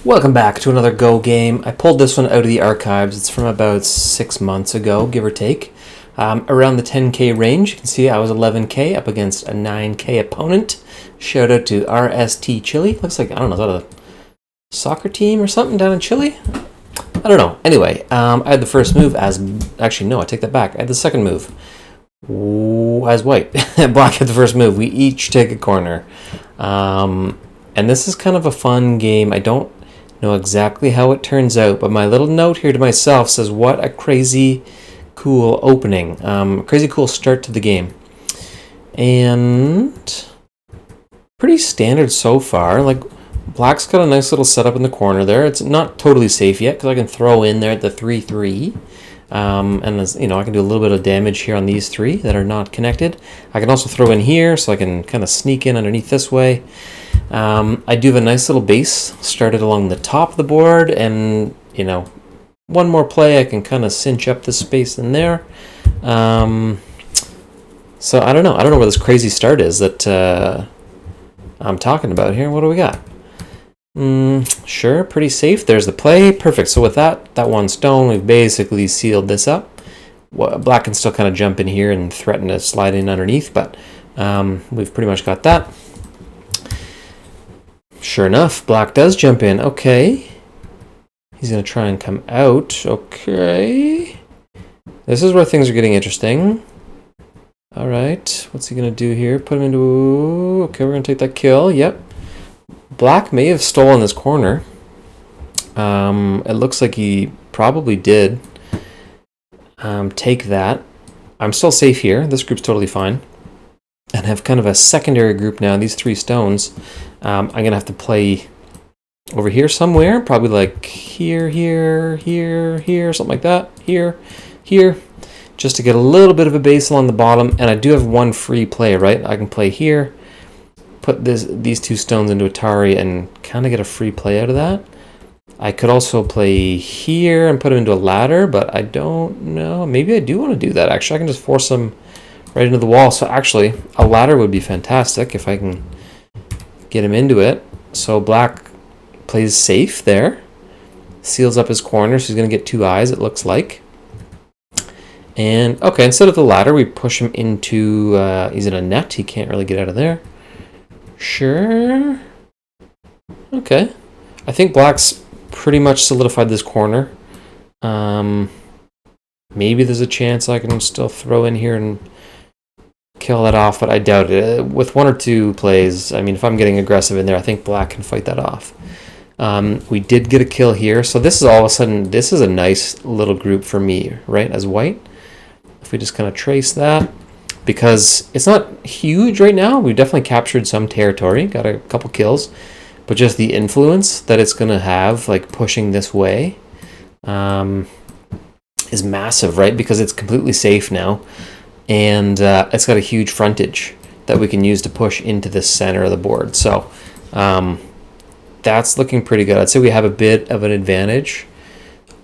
Welcome back to another Go game. I pulled this one out of the archives. It's from about 6 months ago, give or take. Around the 10k range. You can see I was 11k up against a 9k opponent. Shout out to RST Chile. Looks like, I don't know, is that a soccer team or something down in Chile? I don't know. Anyway, I had the first move as... Actually, no, I take that back. I had the second move as white. Black had the first move. We each take a corner. And this is kind of a fun game. I don't know exactly how it turns out, but my little note here to myself says, what a crazy cool opening. Crazy cool start to the game. And pretty standard so far. Like, Black's got a nice little setup in the corner there. It's not totally safe yet because I can throw in there at the 3-3. And as you know, I can do a little bit of damage here on these three that are not connected. I can also throw in here so I can kind of sneak in underneath this way. I do have a nice little base started along the top of the board, and you know, one more play I can kind of cinch up the space in there. So I don't know where this crazy start is that I'm talking about here. What do we got? Sure, pretty safe. There's the play. Perfect. So with that one stone, we've basically sealed this up. Black can still kind of jump in here and threaten to slide in underneath, but we've pretty much got that. Sure enough, Black does jump in. Okay. He's going to try and come out. Okay. This is where things are getting interesting. All right. What's he going to do here? Put him into... Okay, we're going to take that kill. Yep. Black may have stolen this corner. It looks like he probably did take that. I'm still safe here. This group's totally fine. And have kind of a secondary group now. These three stones. I'm going to have to play over here somewhere. Probably like here, something like that. Here. Just to get a little bit of a base along the bottom. And I do have one free play, right? I can play here. Put these two stones into Atari and kind of get a free play out of that. I could also play here and put him into a ladder, but I don't know. Maybe I do want to do that, actually. I can just force him right into the wall. So actually, a ladder would be fantastic if I can get him into it. So Black plays safe there. Seals up his corner, so he's going to get 2 eyes, it looks like. And, okay, instead of the ladder, we push him into... he's in a net. He can't really get out of there. Sure. Okay. I think Black's pretty much solidified this corner. Maybe there's a chance I can still throw in here and kill that off, but I doubt it. With 1 or 2 plays, I mean, if I'm getting aggressive in there, I think Black can fight that off. We did get a kill here, so this is all of a sudden, this is a nice little group for me, right, as white. If we just kind of trace that. Because it's not huge right now. We've definitely captured some territory, got a couple kills, but just the influence that it's going to have, like pushing this way, is massive, right? Because it's completely safe now, and it's got a huge frontage that we can use to push into the center of the board. So that's looking pretty good. I'd say we have a bit of an advantage.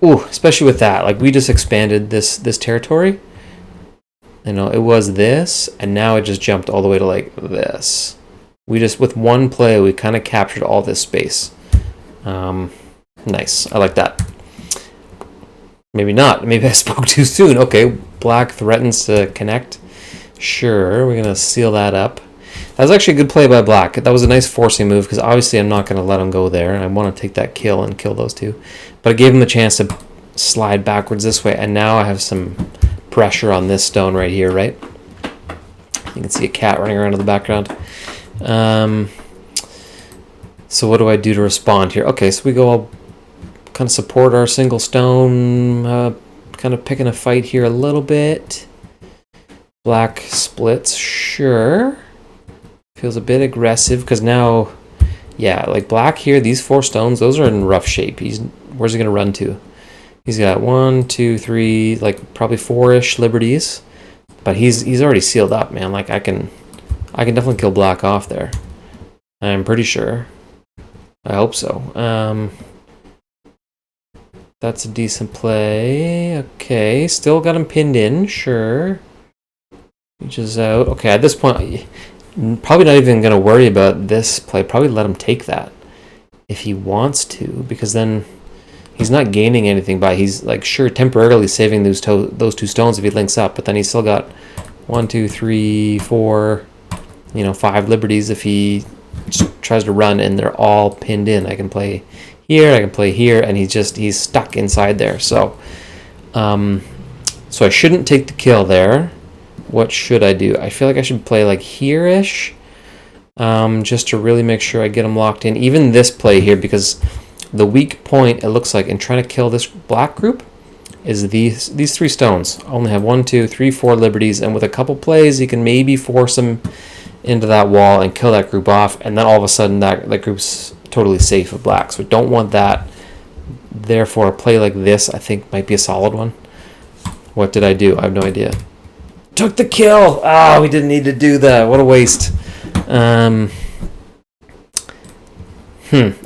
Ooh, especially with that. Like, we just expanded this territory. You know, it was this, and now it just jumped all the way to like this. We just, with one play, we kind of captured all this space. Nice. I like that. Maybe not. Maybe I spoke too soon. Okay, Black threatens to connect. Sure, we're going to seal that up. That was actually a good play by Black. That was a nice forcing move, because obviously I'm not going to let him go there. I want to take that kill and kill those two. But I gave him the chance to slide backwards this way, and now I have some pressure on this stone right here, right? You can see a cat running around in the background. So what do I do to respond here? Okay, so we go all kind of support our single stone, kind of picking a fight here a little bit. Black splits, sure. Feels a bit aggressive because now, yeah, like Black here, these 4 stones, those are in rough shape. Where's he going to run to? He's got 1, 2, 3, like probably 4-ish liberties, but he's already sealed up, man. Like I can definitely kill Black off there. I'm pretty sure. I hope so. That's a decent play. Okay, still got him pinned in. Sure. Reaches out. Okay, at this point, probably not even gonna worry about this play. Probably let him take that. if he wants to, because then he's not gaining anything by, he's like, sure, temporarily saving those two stones if he links up, but then he's still got 1, 2, 3, 4, 5 liberties if he tries to run, and they're all pinned in. I can play here, I can play here, and he's stuck inside there. So so I shouldn't take the kill there. What should I do? I feel like I should play like here-ish, just to really make sure I get him locked in. Even this play here, because the weak point, it looks like, in trying to kill this black group is these 3 stones. I only have 1, 2, 3, 4 liberties, and with a couple plays, you can maybe force them into that wall and kill that group off, and then all of a sudden that group's totally safe with black. So we don't want that. Therefore, a play like this, I think, might be a solid one. What did I do? I have no idea. Took the kill! Ah, we didn't need to do that. What a waste.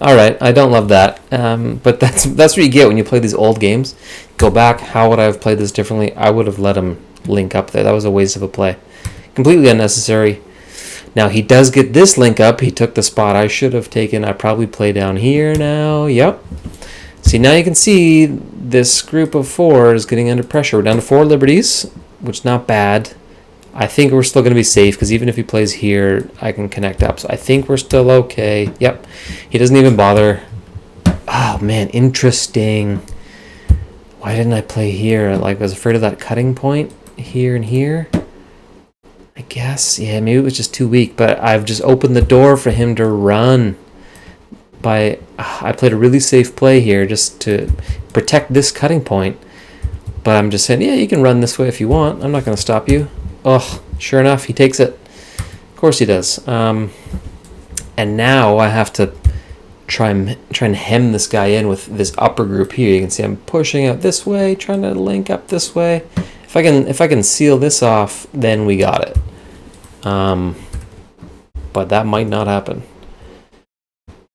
Alright, I don't love that. But that's what you get when you play these old games. Go back, how would I have played this differently? I would have let him link up there. That was a waste of a play. Completely unnecessary. Now, he does get this link up. He took the spot I should have taken. I probably play down here now. Yep. See, now you can see this group of 4 is getting under pressure. We're down to 4 liberties, which is not bad. I think we're still going to be safe, because even if he plays here, I can connect up. So I think we're still okay. Yep. He doesn't even bother. Oh, man, interesting. Why didn't I play here? Like, I was afraid of that cutting point here and here. I guess, yeah, maybe it was just too weak, but I've just opened the door for him to run. I played a really safe play here just to protect this cutting point, but I'm just saying, yeah, you can run this way if you want. I'm not going to stop you. Oh, sure enough, he takes it. Of course he does. And now I have to try and hem this guy in with this upper group here. You can see I'm pushing out this way, trying to link up this way. If I can seal this off, then we got it. But that might not happen.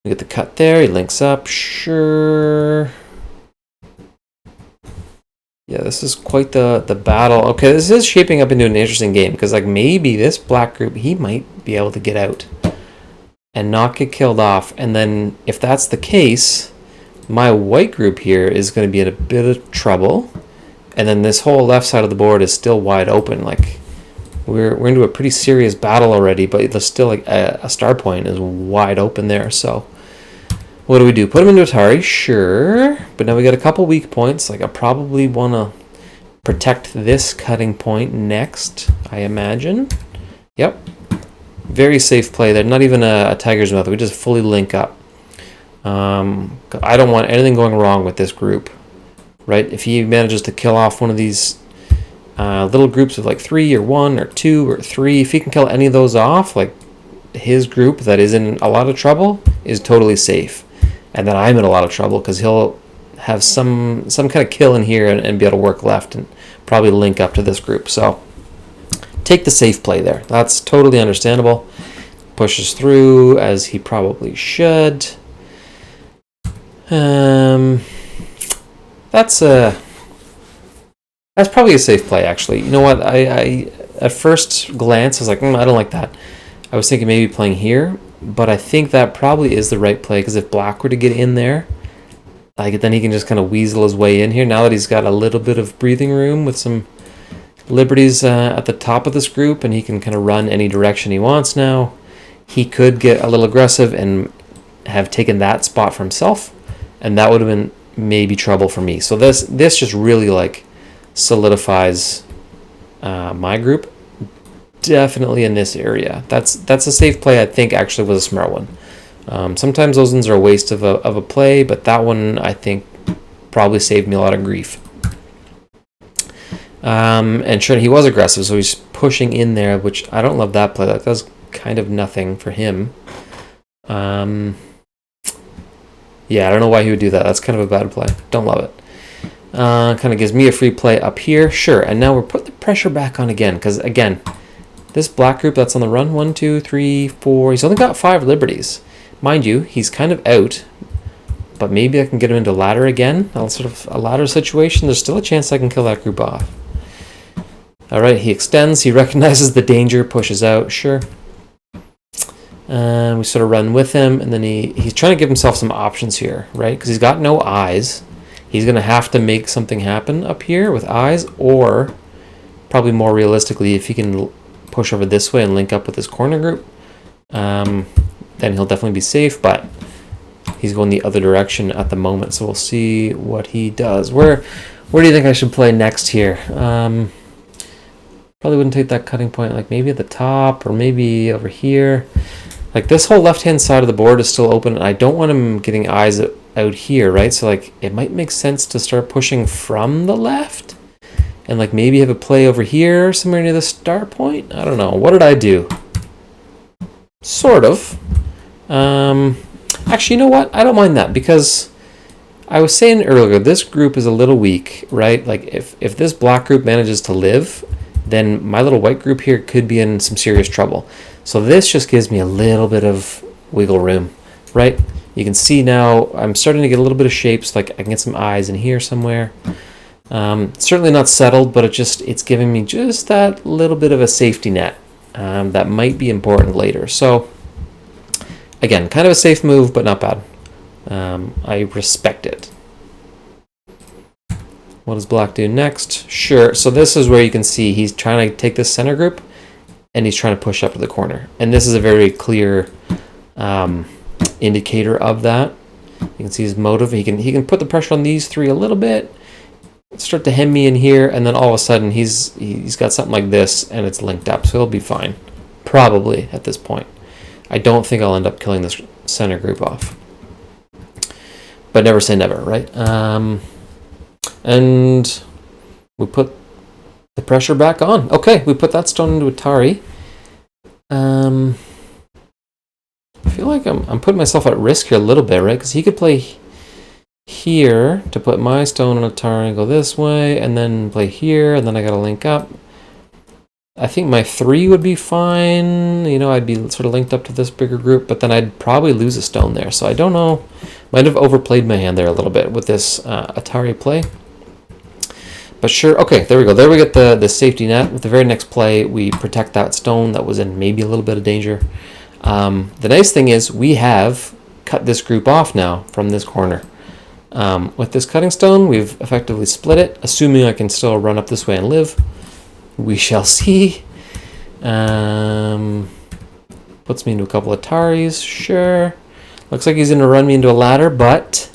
We get the cut there. He links up. Sure. Yeah, this is quite the battle. Okay, this is shaping up into an interesting game, because like maybe this black group, he might be able to get out and not get killed off. And then if that's the case, my white group here is going to be in a bit of trouble. And then this whole left side of the board is still wide open. Like we're into a pretty serious battle already, but there's still like a star point is wide open there. So what do we do? Put him into Atari, sure. But now we got a couple weak points. Like I probably want to protect this cutting point next, I imagine. Yep. Very safe play there. Not even a tiger's mouth. We just fully link up. I don't want anything going wrong with this group. Right? If he manages to kill off one of these little groups of like 3 or 1 or 2 or 3, if he can kill any of those off, like his group that is in a lot of trouble is totally safe. And then I'm in a lot of trouble because he'll have some kind of kill in here and be able to work left and probably link up to this group. So take the safe play there. That's totally understandable. Pushes through as he probably should. That's probably a safe play, actually. You know what? I at first glance, I was like, I don't like that. I was thinking maybe playing here, but I think that probably is the right play, because if black were to get in there, like then he can just kind of weasel his way in here. Now that he's got a little bit of breathing room with some liberties at the top of this group, and he can kind of run any direction he wants now, he could get a little aggressive and have taken that spot for himself, and that would have been maybe trouble for me. So this just really like solidifies my group. Definitely in this area. That's a safe play. I think actually was a smart one. Sometimes those ones are a waste of a play, but that one I think probably saved me a lot of grief. And sure, he was aggressive, so he's pushing in there, which I don't love that play. That does kind of nothing for him. Yeah, I don't know why he would do that. That's kind of a bad play. Don't love it. Kind of gives me a free play up here. Sure, and now we're putting the pressure back on again, because again, this black group that's on the run, 1, 2, 3, 4, he's only got 5 liberties. Mind you, he's kind of out, but maybe I can get him into ladder again. Sort of a ladder situation. There's still a chance I can kill that group off. All right, he extends. He recognizes the danger, pushes out. Sure. We sort of run with him, and then he's trying to give himself some options here, right? Because he's got no eyes. He's going to have to make something happen up here with eyes, or probably more realistically, if he can push over this way and link up with his corner group, then he'll definitely be safe, but he's going the other direction at the moment, so we'll see what he does. Where do you think I should play next here? Probably wouldn't take that cutting point, like maybe at the top, or maybe over here. Like this whole left-hand side of the board is still open, and I don't want him getting eyes out here, right? So like it might make sense to start pushing from the left, and like maybe have a play over here, somewhere near the start point. I don't know. What did I do? Sort of. Actually, you know what? I don't mind that, because I was saying earlier, this group is a little weak, right? Like if this black group manages to live, then my little white group here could be in some serious trouble. So this just gives me a little bit of wiggle room, right? You can see now I'm starting to get a little bit of shapes, like I can get some eyes in here somewhere. Certainly not settled, but it's giving me just that little bit of a safety net that might be important later. So again, kind of a safe move, but not bad. I respect it. What does black do next? Sure. So this is where you can see he's trying to take this center group, and he's trying to push up to the corner. And this is a very clear indicator of that. You can see his motive. He can put the pressure on these three a little bit, start to hem me in here, and then all of a sudden he's got something like this, and it's linked up, so he'll be fine. Probably at this point. I don't think I'll end up killing this center group off. But never say never, right? And we put the pressure back on. Okay, we put that stone into Atari. I feel like I'm putting myself at risk here a little bit, right? Because he could play here to put my stone on Atari and go this way, and then play here, and then I got to link up. I think my 3 would be fine. You know, I'd be sort of linked up to this bigger group, but then I'd probably lose a stone there. So I don't know. Might have overplayed my hand there a little bit with this Atari play. But sure, okay, there we go. There we get the safety net. With the very next play, we protect that stone that was in maybe a little bit of danger. The nice thing is we have cut this group off now from this corner. With this cutting stone, we've effectively split it, assuming I can still run up this way and live. We shall see. Puts me into a couple of Ataris, sure. Looks like he's going to run me into a ladder, but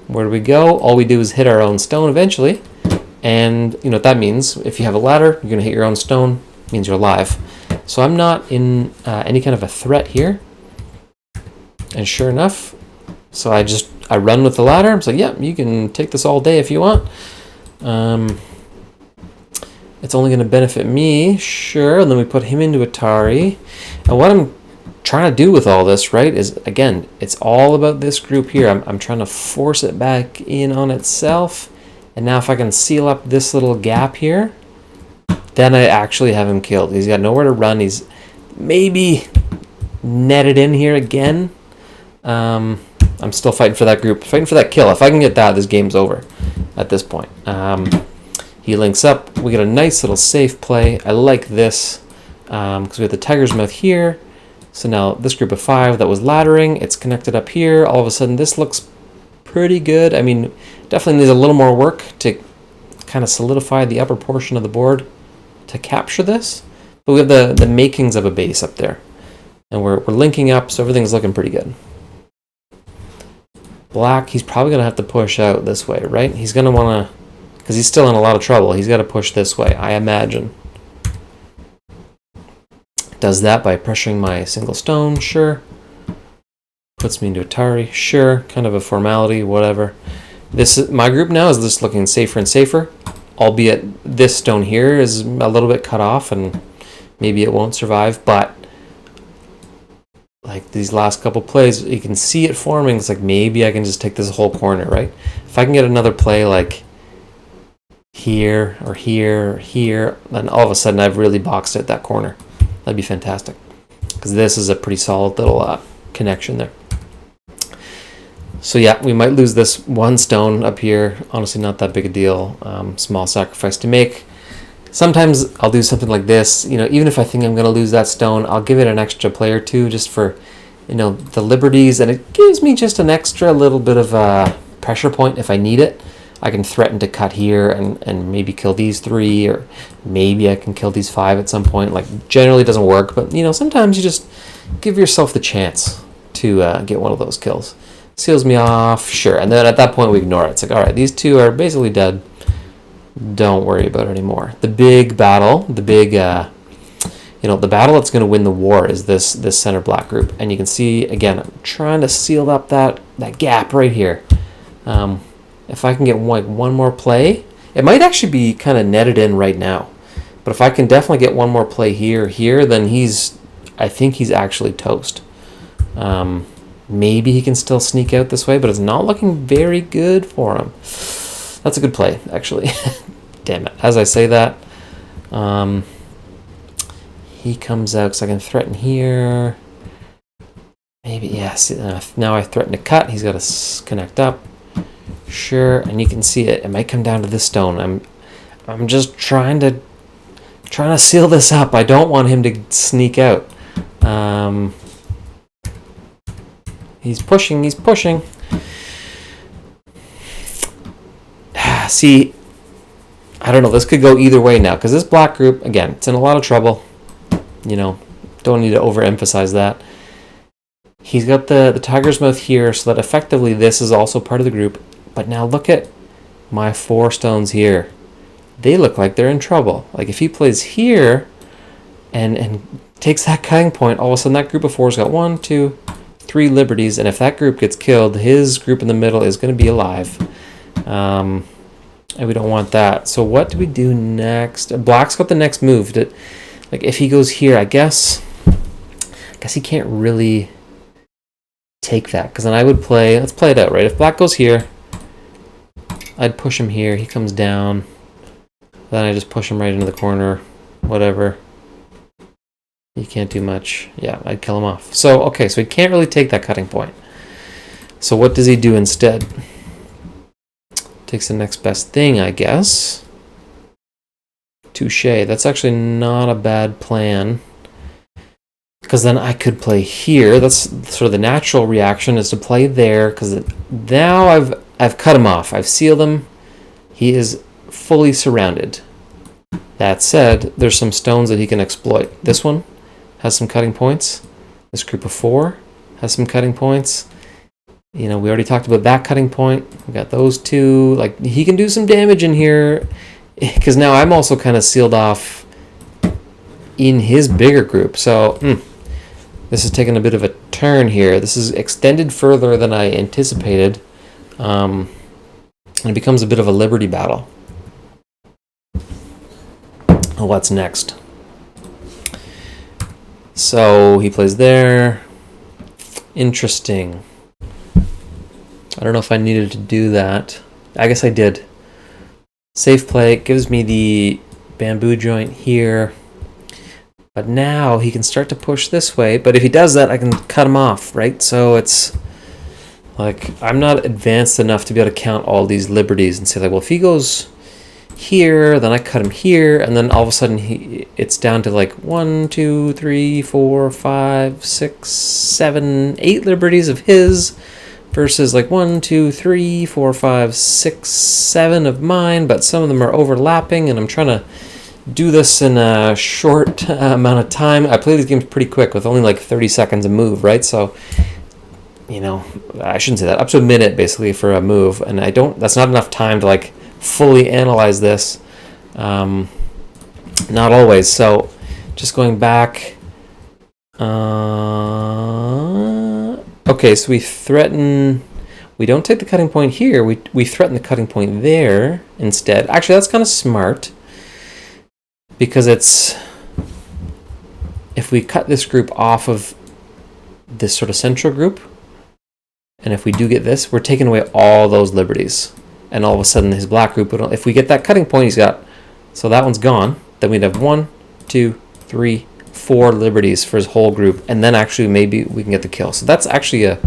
where do we go? All we do is hit our own stone eventually. And you know what that means. If you have a ladder, you're going to hit your own stone. It means you're alive. So I'm not in any kind of a threat here. And sure enough, so I run with the ladder. I'm like, yeah, you can take this all day if you want. It's only going to benefit me, sure. And then we put him into Atari. And what I'm trying to do with all this, right, is, again, it's all about this group here. I'm trying to force it back in on itself. And now if I can seal up this little gap here, then I actually have him killed. He's got nowhere to run. He's maybe netted in here again. I'm still fighting for that group, fighting for that kill. If I can get that, this game's over at this point. He links up. We get a nice little safe play. I like this because we have the tiger's mouth here. So now this group of 5 that was laddering, it's connected up here. All of a sudden, this looks pretty good. I mean, definitely needs a little more work to kind of solidify the upper portion of the board to capture this. But we have the makings of a base up there. And we're linking up, so everything's looking pretty good. Black, he's probably going to have to push out this way, right? He's going to want to, because he's still in a lot of trouble, he's got to push this way, I imagine. Does that by pressuring my single stone, sure. Puts me into Atari, sure. Kind of a formality, whatever. My group now is just looking safer and safer, albeit this stone here is a little bit cut off and maybe it won't survive, but like these last couple plays, you can see it forming. It's like maybe I can just take this whole corner, right? If I can get another play like here or here or here, then all of a sudden I've really boxed out that corner. That'd be fantastic, because this is a pretty solid little connection there. So yeah, we might lose this one stone up here. Honestly, not that big a deal. Small sacrifice to make. sometimes I'll do something like this, you know, even if I think I'm going to lose that stone, I'll give it an extra play or two just for, you know, the liberties, and it gives me just an extra little bit of a pressure point if I need it. I can threaten to cut here and maybe kill these 3, or maybe I can kill these 5 at some point. Like, generally it doesn't work, but, you know, sometimes you just give yourself the chance to get one of those kills. Seals me off, sure, and then at that point we ignore it. It's like, all right, these 2 are basically dead. Don't worry about it anymore. The big battle, the big, you know, the battle that's going to win the war is this center black group. And you can see, again, I'm trying to seal up that gap right here. If I can get one more play, it might actually be kind of netted in right now. But if I can definitely get one more play here, then I think he's actually toast. Maybe he can still sneak out this way, but it's not looking very good for him. That's a good play, actually. Damn it. As I say that, he comes out because I can threaten here. Maybe, yes. Now I threaten to cut. He's got to connect up. Sure, and you can see it. It might come down to this stone. I'm just trying to seal this up. I don't want him to sneak out. He's pushing. See, I don't know. This could go either way now, because this black group, again, it's in a lot of trouble. You know, don't need to overemphasize that. He's got the tiger's mouth here, so that effectively this is also part of the group. But now look at my 4 stones here. They look like they're in trouble. Like, if he plays here and takes that cutting point, all of a sudden that group of 4's got 1, 2, 3 liberties. And if that group gets killed, his group in the middle is going to be alive. And we don't want that. So what do we do next? Black's got the next move. Like, if he goes here, I guess he can't really take that. Because then I would play, let's play it out, right? If black goes here, I'd push him here. He comes down. Then I just push him right into the corner. Whatever. He can't do much. Yeah, I'd kill him off. So, okay, so he can't really take that cutting point. So what does he do instead? Takes the next best thing, I guess. Touche. That's actually not a bad plan. Because then I could play here. That's sort of the natural reaction, is to play there. Because now I've cut him off. I've sealed him. He is fully surrounded. That said, there's some stones that he can exploit. This one has some cutting points. This group of 4 has some cutting points. You know, we already talked about that cutting point. We got those 2. Like, he can do some damage in here. Because now I'm also kind of sealed off in his bigger group. So, this is taking a bit of a turn here. This is extended further than I anticipated. And it becomes a bit of a liberty battle. What's next? So he plays there. Interesting. I don't know if I needed to do that. I guess I did. Safe play. It gives me the bamboo joint here. But now he can start to push this way. But if he does that, I can cut him off, right? So it's like, I'm not advanced enough to be able to count all these liberties and say, like, well, if he goes here, then I cut him here, and then all of a sudden it's down to like 1, 2, 3, 4, 5, 6, 7, 8 liberties of his versus like 1, 2, 3, 4, 5, 6, 7 of mine, but some of them are overlapping, and I'm trying to do this in a short amount of time. I play these games pretty quick with only like 30 seconds a move, right? So, you know, I shouldn't say that, up to a minute basically for a move, and that's not enough time to like fully analyze this. Not always. So just going back, okay, so we don't take the cutting point here, we threaten the cutting point there instead. Actually, that's kind of smart, because if we cut this group off of this sort of central group, and if we do get this, we're taking away all those liberties. And all of a sudden his black group, if we get that cutting point he's got, so that one's gone, then we'd have 1, 2, 3, 4 liberties for his whole group, and then actually maybe we can get the kill. So that's actually a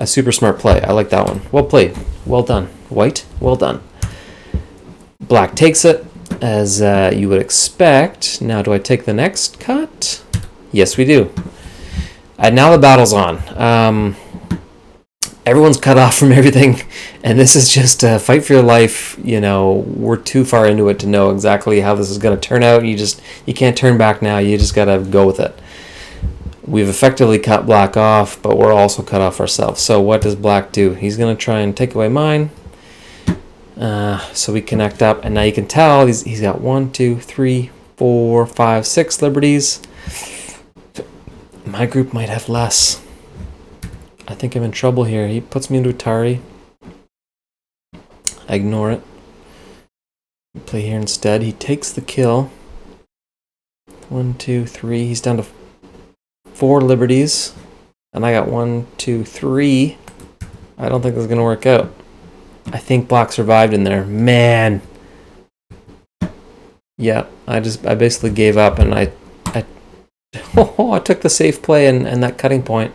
super smart play. I like that one. Well played. Well done. White, well done. Black takes it, as you would expect. Now, do I take the next cut? Yes, we do. And now the battle's on. Everyone's cut off from everything, and this is just a fight for your life. You know, we're too far into it to know exactly how this is going to turn out. You can't turn back now. You just got to go with it. We've effectively cut black off, but we're also cut off ourselves. So what does black do? He's going to try and take away mine. So we connect up, and now you can tell he's got 1, 2, 3, 4, 5, 6 liberties. My group might have less. I think I'm in trouble here. He puts me into Atari. I ignore it. Play here instead. He takes the kill. 1, 2, 3. He's down to 4 liberties. And I got 1, 2, 3. I don't think this is going to work out. I think black survived in there. Man. Yeah, I basically gave up, and I took the safe play and that cutting point.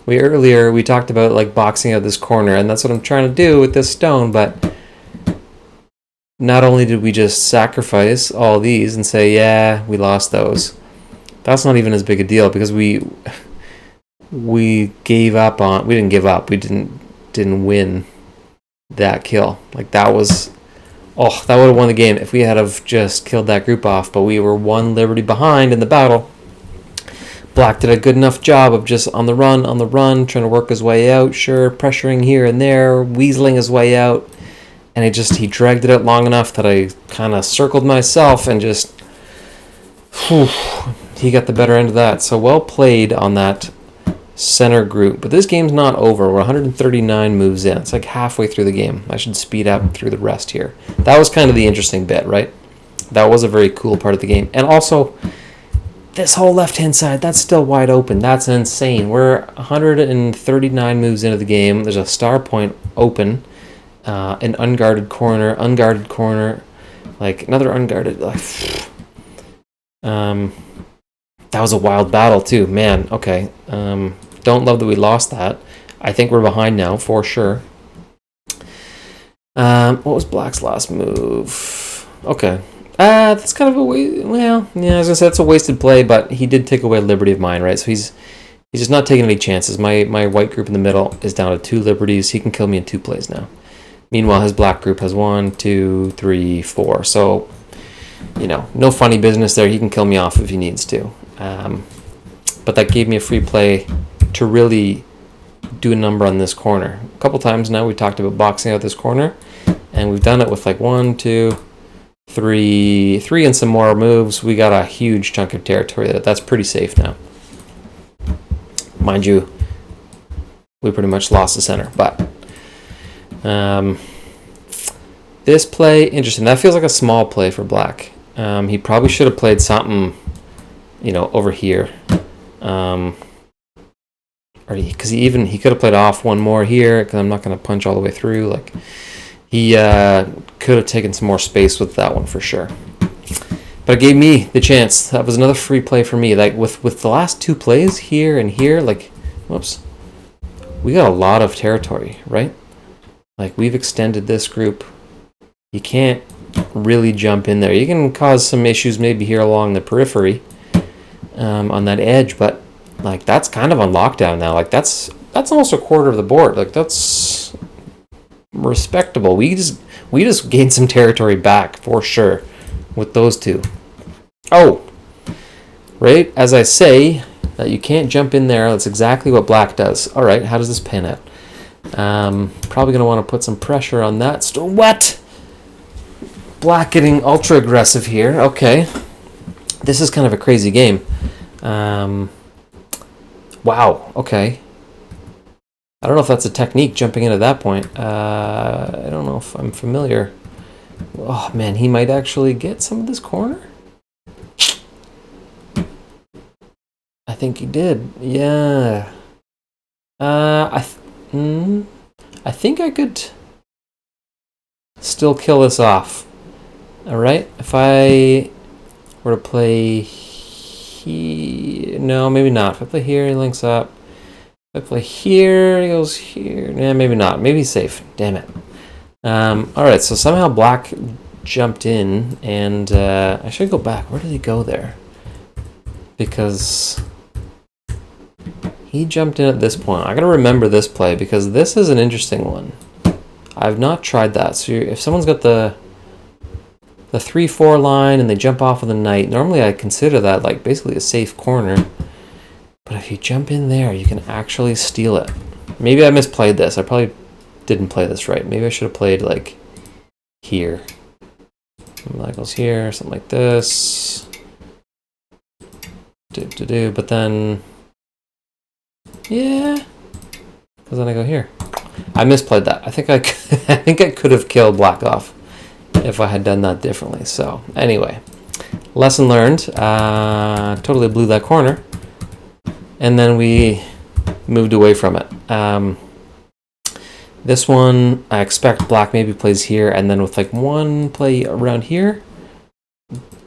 Earlier we talked about like boxing out this corner, and that's what I'm trying to do with this stone, but not only did we just sacrifice all these and say, yeah, we lost those. That's not even as big a deal because we gave up on, we didn't give up, we didn't win that kill. Like that was, that would have won the game if we had have just killed that group off, but we were 1 liberty behind in the battle. Black did a good enough job of just on the run, trying to work his way out, sure, pressuring here and there, weaseling his way out, and he dragged it out long enough that I kind of circled myself and just, he got the better end of that. So well played on that center group. But this game's not over. We're 139 moves in. It's like halfway through the game. I should speed up through the rest here. That was kind of the interesting bit, right? That was a very cool part of the game. And also, this whole left-hand side, that's still wide open. That's insane. We're 139 moves into the game. There's a star point open, an unguarded corner, like another unguarded. That was a wild battle too, man. Okay, don't love that we lost that. I think we're behind now for sure. What was black's last move? Okay. That's kind of a well, yeah, I was gonna say that's a wasted play, but he did take away liberty of mine, right? So he's just not taking any chances. My white group in the middle is down to 2 liberties. He can kill me in 2 plays now. Meanwhile, his black group has 1, 2, 3, 4. So, no funny business there. He can kill me off if he needs to. But that gave me a free play to really do a number on this corner. A couple times now we talked about boxing out this corner, and we've done it with like 1, 2, 3 and some more moves. We got a huge chunk of territory that's pretty safe now. Mind you, we pretty much lost the center, but this play, interesting. That feels like a small play for black. He probably should have played something, over here. Or because he could have played off 1 more here, because I'm not going to punch all the way through. Like, he could have taken some more space with that one for sure. But it gave me the chance. That was another free play for me. Like with the last 2 plays here and here, like, whoops, we got a lot of territory, right? Like, we've extended this group. You can't really jump in there. You can cause some issues maybe here along the periphery, on that edge, but like that's kind of on lockdown now. Like that's almost a quarter of the board. Like that's respectable. We just gained some territory back for sure with those 2. Oh, right as I say that you can't jump in there. That's exactly what black does. All right, how does this pan out? Probably gonna want to put some pressure on that. What? Black getting ultra aggressive here. Okay, this is kind of a crazy game. Wow. Okay. I don't know if that's a technique, jumping in at that point. I don't know if I'm familiar. Oh, man, he might actually get some of this corner. I think he did. Yeah. I think I could still kill this off. All right. If I were to play here, no, maybe not. If I play here, he links up. If I play here, he goes here. Yeah, maybe not. Maybe he's safe. Damn it. All right. So somehow black jumped in, and I should go back. Where did he go there? Because he jumped in at this point. I gotta remember this play because this is an interesting one. I've not tried that. So if someone's got the 3-4 line and they jump off with a knight, normally I consider that like basically a safe corner. But if you jump in there, you can actually steal it. Maybe I misplayed this. I probably didn't play this right. Maybe I should have played like here. That goes here, something like this. But then, yeah, because then I go here. I misplayed that. I think I could have killed black off if I had done that differently. So anyway, lesson learned. Totally blew that corner, and then we moved away from it. This one, I expect black maybe plays here, and then with like one play around here,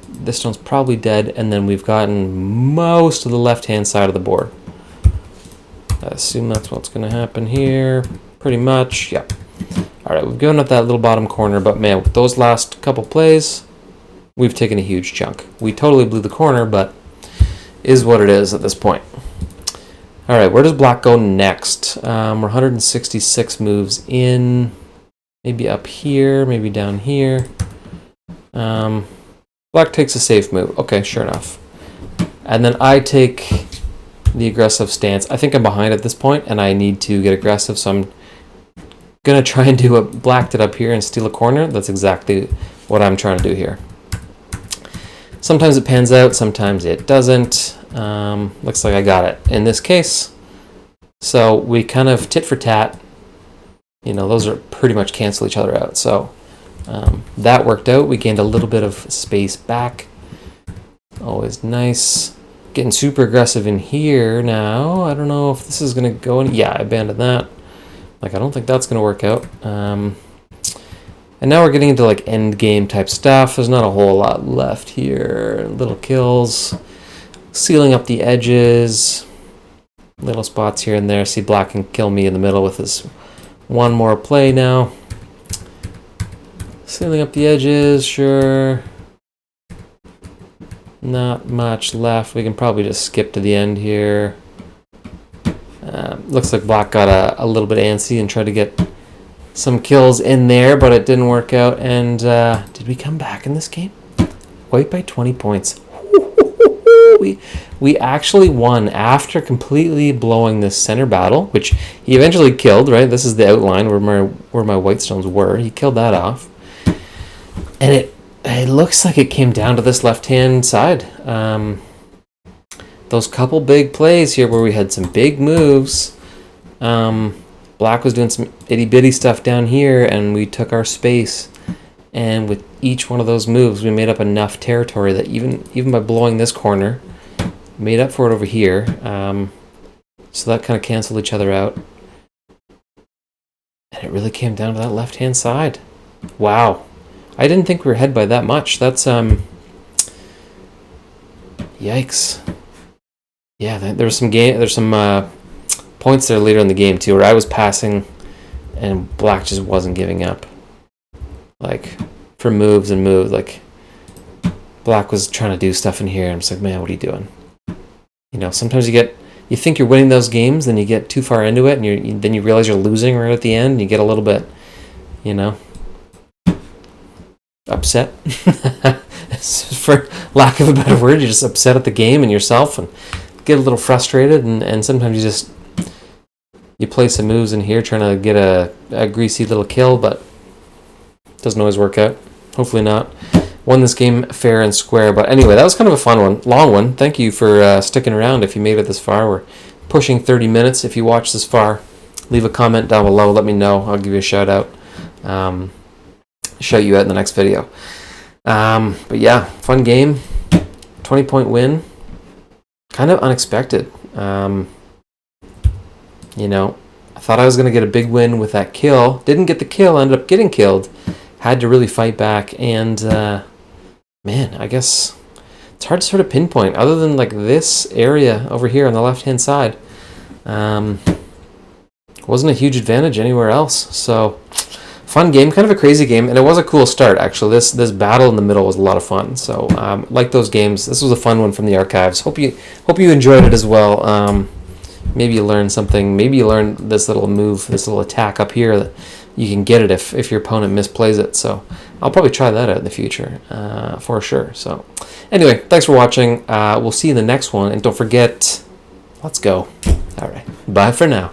this stone's probably dead, and then we've gotten most of the left-hand side of the board. I assume that's what's going to happen here, pretty much. Yep. All right, we've given up that little bottom corner, but man, with those last couple plays, we've taken a huge chunk. We totally blew the corner, but is what it is at this point. All right, where does black go next? We're 166 moves in, maybe up here, maybe down here. Black takes a safe move. Okay, sure enough. And then I take the aggressive stance. I think I'm behind at this point, and I need to get aggressive, so I'm going to try and do what black did up here and steal a corner. That's exactly what I'm trying to do here. Sometimes it pans out, sometimes it doesn't. Looks like I got it in this case. So we kind of tit for tat. You know, those are pretty much cancel each other out. So that worked out. We gained a little bit of space back. Always nice. Getting super aggressive in here now. I don't know if this is going to go in. Yeah, I abandoned that. Like, I don't think that's going to work out. And now we're getting into like end game type stuff. There's not a whole lot left here. Little kills. Sealing up the edges. Little spots here and there. See, black can kill me in the middle with this one more play now. Sealing up the edges, sure. Not much left. We can probably just skip to the end here. Looks like black got a little bit antsy and tried to get some kills in there, but it didn't work out. And did we come back in this game? White by 20 points. We actually won after completely blowing this center battle, which he eventually killed, right? This is the outline where my white stones were. He killed that off. And it looks like it came down to this left-hand side. Those couple big plays here where we had some big moves. Black was doing some itty-bitty stuff down here, and we took our space. And with each one of those moves, we made up enough territory that even by blowing this corner, made up for it over here. So that kind of canceled each other out. And it really came down to that left-hand side. Wow. I didn't think we were ahead by that much. That's, yikes. Yeah, there's some points there later in the game, too, where I was passing and black just wasn't giving up. Like, for moves and moves, like, black was trying to do stuff in here. I'm just like, man, what are you doing? You know, sometimes you think you're winning those games, then you get too far into it, and then you realize you're losing right at the end, and you get a little bit, you know, upset. For lack of a better word, you're just upset at the game and yourself, and get a little frustrated, and sometimes you play some moves in here trying to get a greasy little kill, but doesn't always work out. Hopefully not. Won this game fair and square. But anyway, that was kind of a fun one. Long one. Thank you for sticking around if you made it this far. We're pushing 30 minutes. If you watched this far, leave a comment down below. Let me know. I'll give you a shout out. Shout you out in the next video. But yeah, fun game. 20-point win. Kind of unexpected. You know, I thought I was going to get a big win with that kill. Didn't get the kill. Ended up getting killed. Had to really fight back. And, man, I guess it's hard to sort of pinpoint. Other than, like, this area over here on the left-hand side. Wasn't a huge advantage anywhere else. So, fun game, kind of a crazy game, and it was a cool start actually. This battle in the middle was a lot of fun. So like those games, this was a fun one from the archives. Hope you enjoyed it as well. Maybe you learned something. Maybe you learned this little move, this little attack up here that you can get it if your opponent misplays it. So I'll probably try that out in the future for sure. So anyway, thanks for watching. We'll see you in the next one, and don't forget, let's go. All right, bye for now.